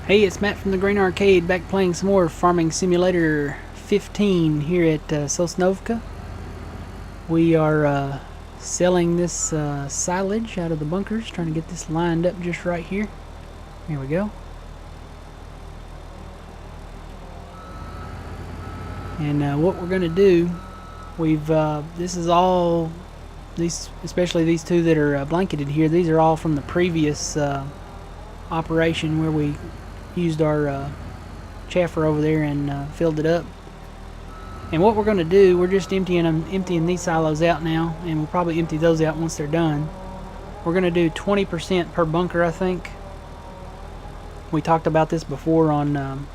Hey, it's Matt from the Green Arcade, back playing some more Farming Simulator 15 here at Sosnovka. We are selling this silage out of the bunkers, trying to get this lined up just right here. Here we go. And what we're going to do, this is all, especially these two that are blanketed here, these are all from the previous operation where we used our chaffer over there and filled it up. And what we're going to do, we're just emptying these silos out now, and we'll probably empty those out once they're done. We're going to do 20% per bunker, I think. We talked about this before on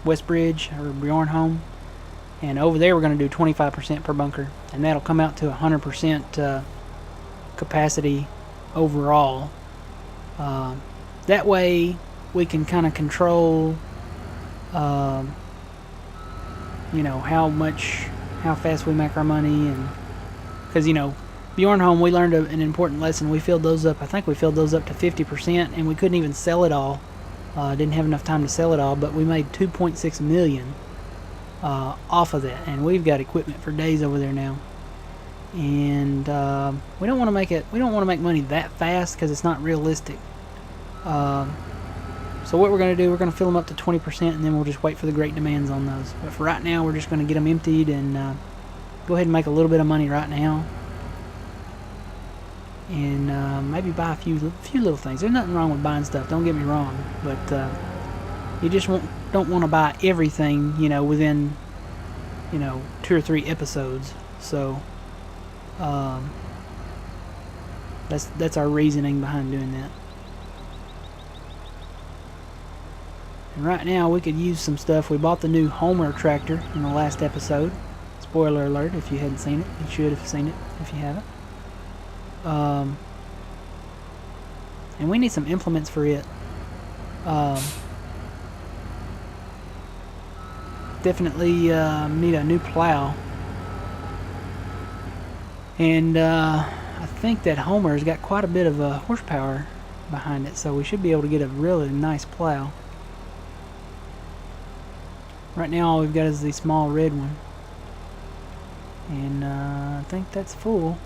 Westbridge or Bjornholm, and over there we're going to do 25% per bunker, and that'll come out to 100% capacity overall. That way we can kind of control how fast we make our money, and because Bjornholm, we learned an important lesson. We filled those up, I think we filled those up to 50%, and we couldn't even sell it all. Didn't have enough time to sell it all, but we made 2.6 million off of that, and we've got equipment for days over there now. And we don't want to make money that fast because it's not realistic. So what we're going to do, we're going to fill them up to 20%, and then we'll just wait for the great demands on those. But for right now, we're just going to get them emptied and go ahead and make a little bit of money right now. And maybe buy a few little things. There's nothing wrong with buying stuff, don't get me wrong. But you just don't want to buy everything, within, 2 or 3 episodes. So that's our reasoning behind doing that. And right now we could use some stuff. We bought the new Homer tractor in the last episode. Spoiler alert, if you hadn't seen it. You should have seen it if you haven't. And we need some implements for it. Definitely need a new plow. And I think that Homer's got quite a bit of horsepower behind it, so we should be able to get a really nice plow. Right now all we've got is the small red one, and I think that's full.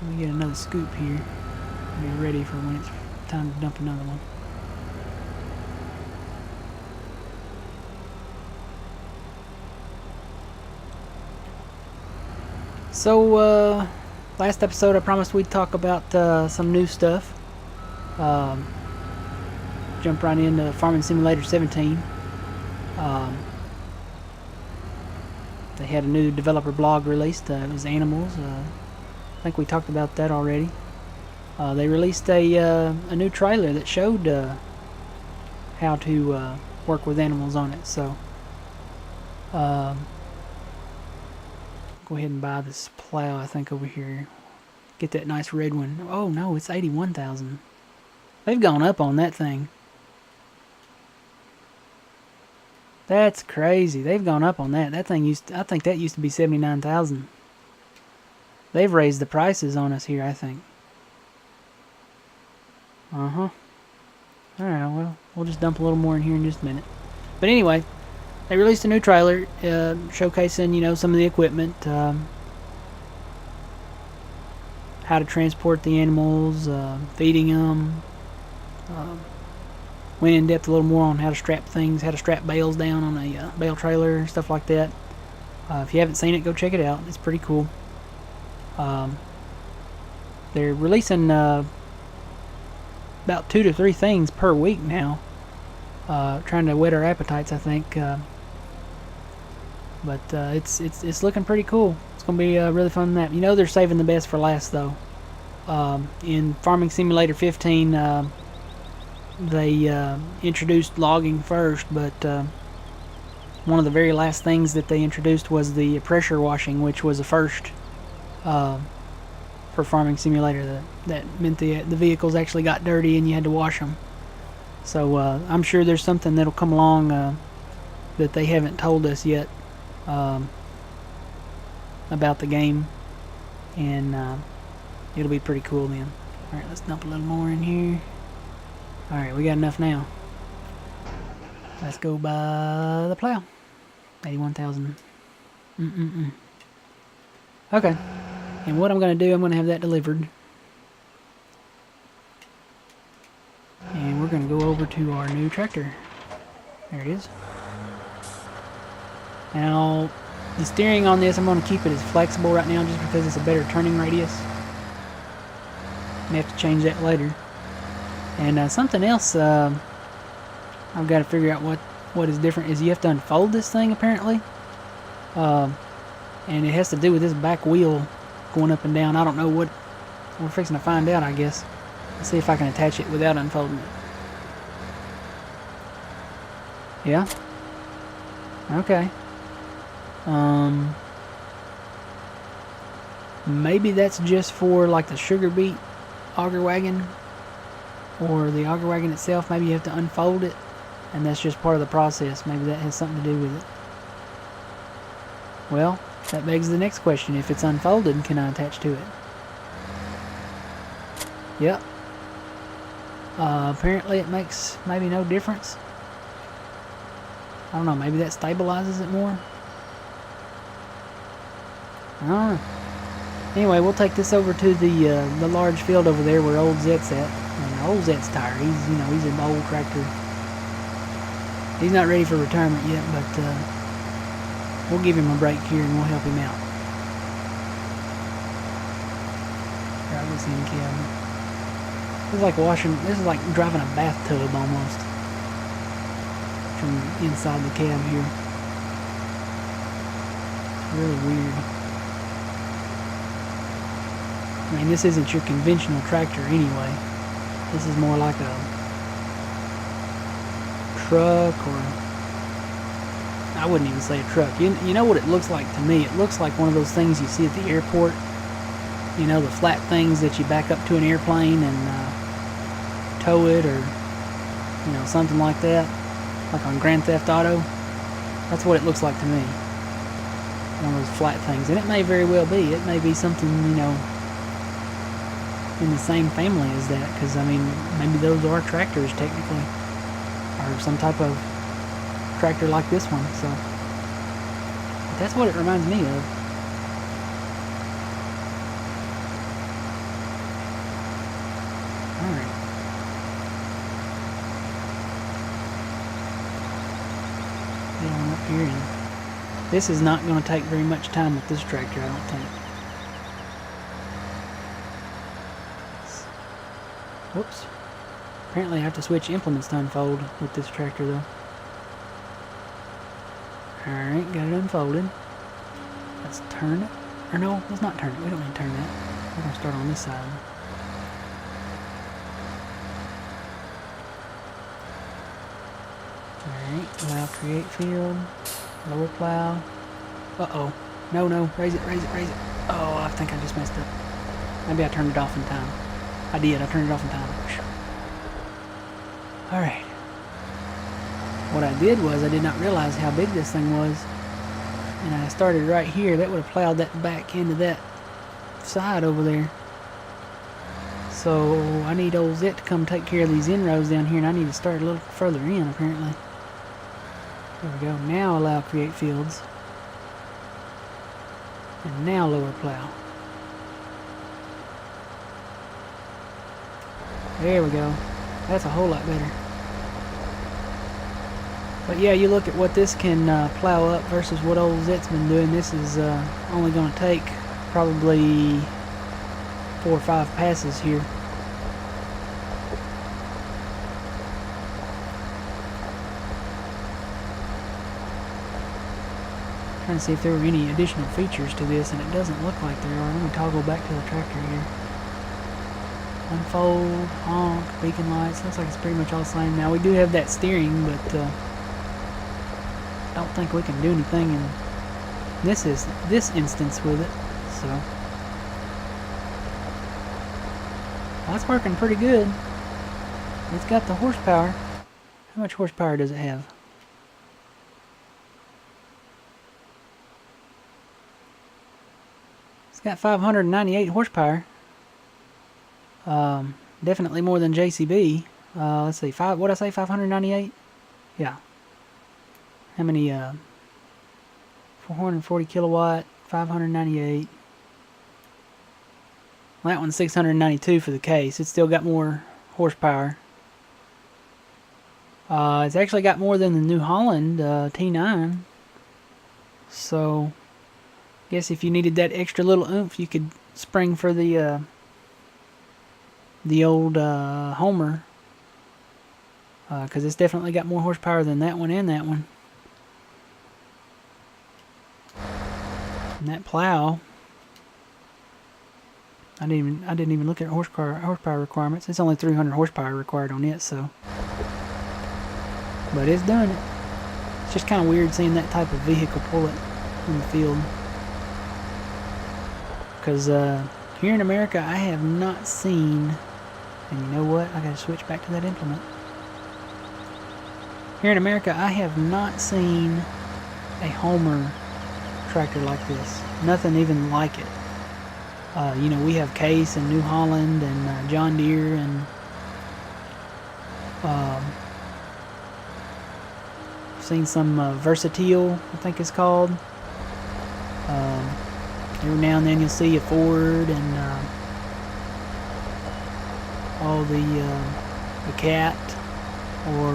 Let me get another scoop here, be ready for when it's time to dump another one. So last episode I promised we'd talk about some new stuff. Jump right into Farming Simulator 17. They had a new developer blog released. It was animals. I think we talked about that already. They released a new trailer that showed how to work with animals on it. So go ahead and buy this plow, I think, over here. Get that nice red one. Oh no, it's 81,000. They've gone up on that thing. That's crazy. They've gone up on that. That thing I think that used to be 79,000. They've raised the prices on us here, I think. Alright, well, we'll just dump a little more in here in just a minute. But anyway, they released a new trailer showcasing, some of the equipment, how to transport the animals, feeding them, went in depth a little more on how to strap things, how to strap bales down on a bale trailer, stuff like that. If you haven't seen it, go check it out. It's pretty cool. They're releasing about 2 to 3 things per week now. Trying to whet our appetites, I think. But it's looking pretty cool. It's gonna be a really fun map. They're saving the best for last, though. In Farming Simulator 15. They introduced logging first, but one of the very last things that they introduced was the pressure washing, which was a first for Farming Simulator. That meant the vehicles actually got dirty and you had to wash them. So I'm sure there's something that'll come along that they haven't told us yet about the game, and it'll be pretty cool then. Alright, let's dump a little more in here. Alright, we got enough now. Let's go buy the plow. 81,000. Okay. And what I'm going to do, I'm going to have that delivered. And we're going to go over to our new tractor. There it is. Now, the steering on this, I'm going to keep it as flexible right now just because it's a better turning radius. May have to change that later. And something else I've got to figure out what is different is you have to unfold this thing apparently. And it has to do with this back wheel going up and down. I don't know what we're fixing to find out, I guess. Let's see if I can attach it without unfolding it. Yeah? Okay. Maybe that's just for like the sugar beet auger wagon or the auger wagon itself. Maybe you have to unfold it and that's just part of the process. Maybe that has something to do with it. Well, that begs the next question. If it's unfolded, can I attach to it? Yep. Apparently it makes maybe no difference. I don't know, maybe that stabilizes it more? I don't know. Anyway, we'll take this over to the large field over there where old Zet's at. And old Zet's tired. He's an old tractor. He's not ready for retirement yet, but we'll give him a break here and we'll help him out. Drive this in cab. This is like driving a bathtub almost. From inside the cab here. It's really weird. I mean, this isn't your conventional tractor anyway. This is more like a truck, or I wouldn't even say a truck. You know what it looks like to me? It looks like one of those things you see at the airport. You know, the flat things that you back up to an airplane and tow it, or you know, something like that, like on Grand Theft Auto. That's what it looks like to me. One of those flat things, and it may very well be. It may be something, you know, in the same family as that, because I mean, maybe those are tractors technically, or some type of tractor like this one. So but that's what it reminds me of. All right. Get on up here, and this is not going to take very much time with this tractor, I don't think. Whoops. Apparently I have to switch implements to unfold with this tractor though. Alright, got it unfolded. Let's turn it. Or no, let's not turn it. We don't need to turn that. We're going to start on this side. Alright, allow create field. Lower plow. Uh-oh. No, raise it. Oh, I think I just messed up. Maybe I turned it off in time. I did. I turned it off in time. Alright. What I did was I did not realize how big this thing was. And I started right here. That would have plowed that back into that side over there. So I need old Zet to come take care of these inroads down here. And I need to start a little further in apparently. There we go. Now allow create fields. And now lower plow. There we go. That's a whole lot better. But yeah, you look at what this can plow up versus what old Zet's been doing. This is only going to take probably 4 or 5 passes here. Trying to see if there were any additional features to this, and it doesn't look like there are. Let me toggle back to the tractor here. Unfold, honk, beacon lights. Looks like it's pretty much all the same. Now we do have that steering, but I don't think we can do anything in this instance with it. So well, that's working pretty good. It's got the horsepower. How much horsepower does it have? It's got 598 horsepower. Definitely more than JCB. Let's see, what did I say, 598? Yeah. How many, 440 kilowatt, 598. Well, that one's 692 for the case. It's still got more horsepower. It's actually got more than the New Holland T9. So, I guess if you needed that extra little oomph, you could spring for the old Homer. Because it's definitely got more horsepower than that one and that one. And that plow, I didn't even look at horsepower requirements. It's only 300 horsepower required on it, so. But it's doing it. It's just kind of weird seeing that type of vehicle pull it in the field. Because here in America, I have not seen, and you know what? I gotta switch back to that implement. Here in America, I have not seen a Homer tractor like this. Nothing even like it. You know, we have Case and New Holland and John Deere and seen some Versatile, I think it's called. Every now and then you'll see a Ford and all the Cat or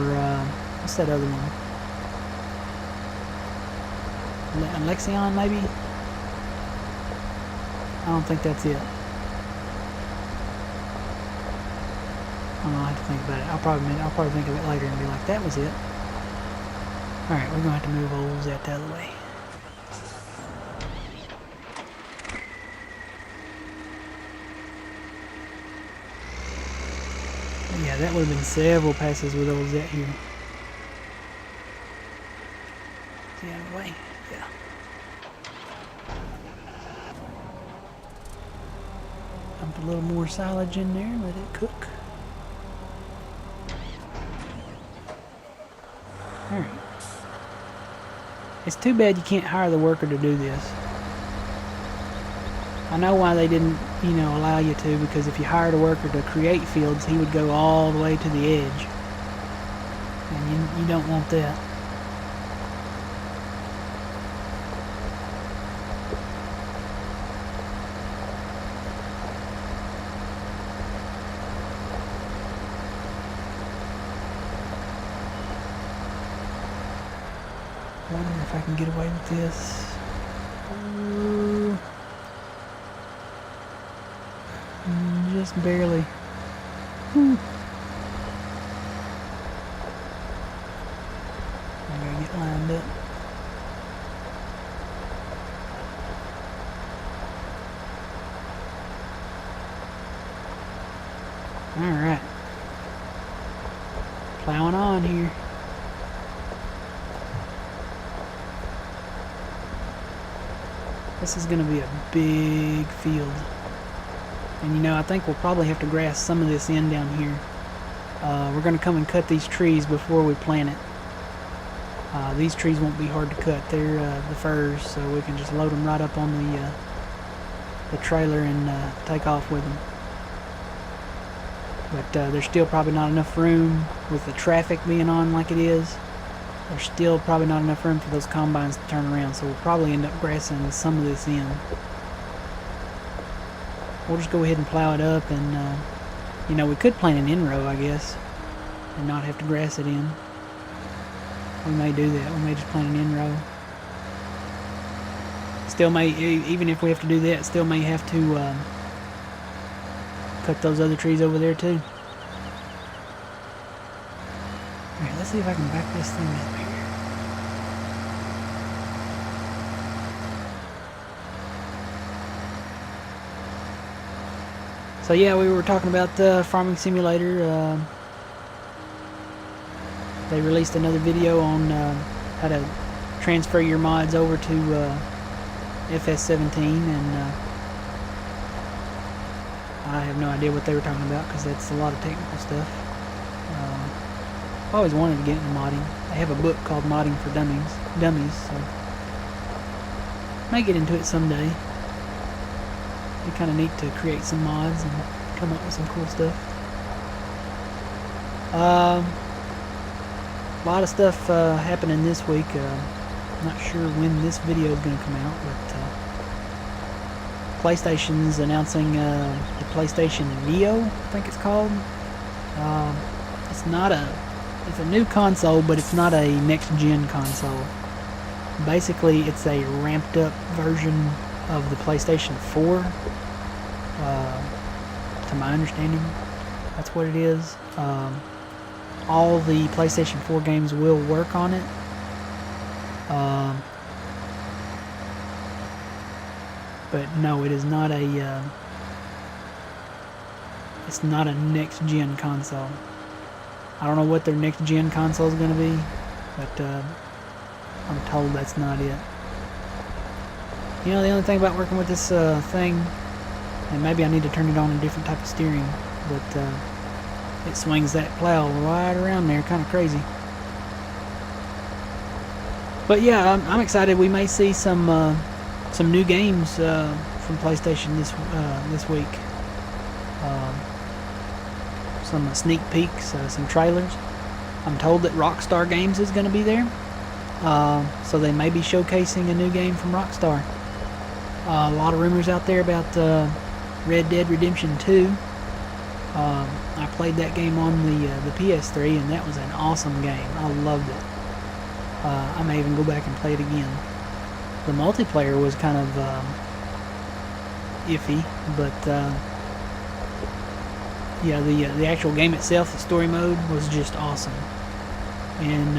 what's that other one? Lexion, maybe? I don't think that's it. I'll have to think about it. I'll probably think of it later and be like, that was it. Alright, we're gonna have to move old Zet out of the way. But yeah, that would have been several passes with old Zet here. Is he out of the way? Yeah. Dump a little more silage in there, let it cook. Alright. It's too bad you can't hire the worker to do this. I know why they didn't, you know, allow you to, because if you hired a worker to create fields, he would go all the way to the edge. And you don't want that. I wonder if I can get away with this. Just barely. I gotta get lined up. Alright. Plowing on here. This is going to be a big field. And you know, I think we'll probably have to grass some of this in down here. We're going to come and cut these trees before we plant it. These trees won't be hard to cut. They're the firs, so we can just load them right up on the trailer and take off with them. But there's still probably not enough room with the traffic being on like it is. There's still probably not enough room for those combines to turn around, so we'll probably end up grassing some of this in. We'll just go ahead and plow it up, and you know, we could plant an in-row, I guess, and not have to grass it in. We may do that. We may just plant an in-row. Still may, even if we have to do that, still may have to cut those other trees over there too. Alright, let's see if I can back this thing up here. So yeah, we were talking about the Farming Simulator. They released another video on how to transfer your mods over to FS17, and I have no idea what they were talking about because that's a lot of technical stuff. I've always wanted to get into modding. They have a book called Modding for Dummies, so may get into it someday. It'd be kind of neat to create some mods and come up with some cool stuff. A lot of stuff happening this week. Not sure when this video is going to come out, but PlayStation's announcing the PlayStation Neo, I think it's called. It's a new console, but it's not a next-gen console. Basically, it's a ramped-up version of the PlayStation 4. To my understanding, that's what it is. All the PlayStation 4 games will work on it. But no, it is not a. It's not a next-gen console. I don't know what their next-gen console is going to be, but I'm told that's not it. You know, the only thing about working with this thing, and maybe I need to turn it on a different type of steering, but it swings that plow right around there, kind of crazy. But yeah, I'm excited. We may see some new games from PlayStation this week. Some sneak peeks, some trailers. I'm told that Rockstar Games is going to be there, so they may be showcasing a new game from Rockstar. A lot of rumors out there about Red Dead Redemption 2. I played that game on the PS3, and that was an awesome game. I loved it. I may even go back and play it again. The multiplayer was kind of iffy, but yeah, the actual game itself, the story mode, was just awesome. And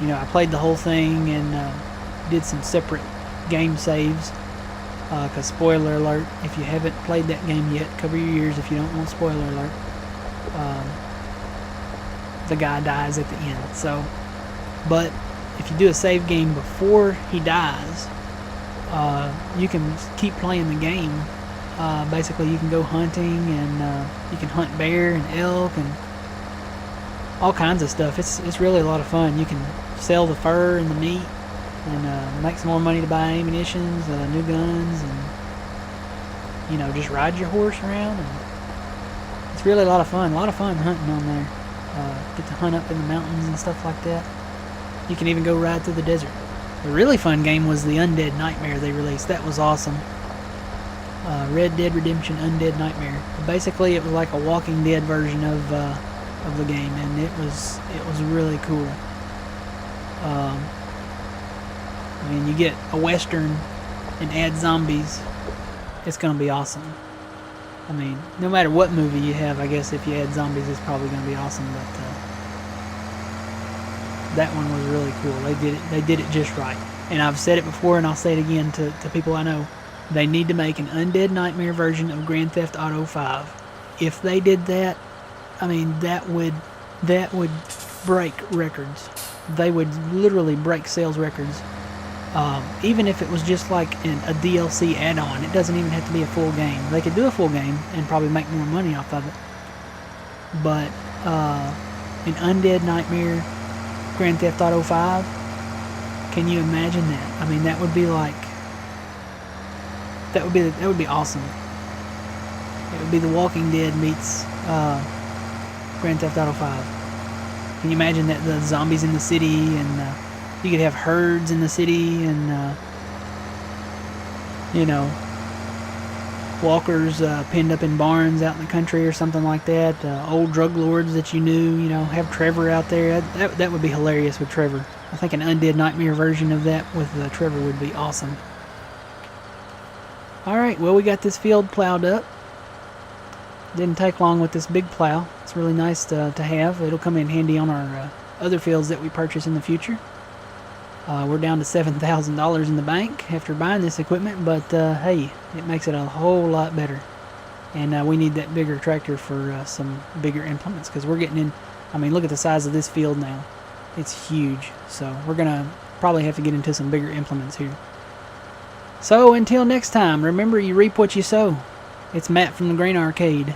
you know, I played the whole thing and did some separate game saves. Because spoiler alert, if you haven't played that game yet, cover your ears if you don't want spoiler alert. The guy dies at the end. So, but if you do a save game before he dies, you can keep playing the game. Basically, you can go hunting and you can hunt bear and elk and all kinds of stuff. It's really a lot of fun. You can sell the fur and the meat and make some more money to buy ammunitions, new guns, and you know, just ride your horse around. And it's really a lot of fun. A lot of fun hunting on there. Get to hunt up in the mountains and stuff like that. You can even go ride through the desert. The really fun game was the Undead Nightmare they released. That was awesome. Red Dead Redemption Undead Nightmare. Basically, it was like a Walking Dead version of the game, and it was really cool. I mean, you get a western and add zombies, it's gonna be awesome. I mean, no matter what movie you have, I guess if you add zombies, it's probably gonna be awesome. But that one was really cool. They did it just right. And I've said it before, and I'll say it again to people I know. They need to make an Undead Nightmare version of Grand Theft Auto 5. If they did that, I mean, that would break records. They would literally break sales records. Even if it was just like a DLC add-on, it doesn't even have to be a full game. They could do a full game and probably make more money off of it. But an Undead Nightmare Grand Theft Auto 5, can you imagine that? I mean, that would be like, that would be awesome. It would be The Walking Dead meets Grand Theft Auto 5. Can you imagine that, the zombies in the city, and you could have herds in the city, and you know, walkers pinned up in barns out in the country or something like that. Old drug lords that you knew, you know, have Trevor out there. That would be hilarious with Trevor. I think an Undead Nightmare version of that with Trevor would be awesome. Alright, well, we got this field plowed up. Didn't take long with this big plow. It's really nice to have. It'll come in handy on our other fields that we purchase in the future. We're down to $7,000 in the bank after buying this equipment, but hey, it makes it a whole lot better. And we need that bigger tractor for some bigger implements, because we're getting in. I mean, look at the size of this field now. It's huge. So we're going to probably have to get into some bigger implements here. So until next time, remember, you reap what you sow. It's Matt from the Grain Arcade.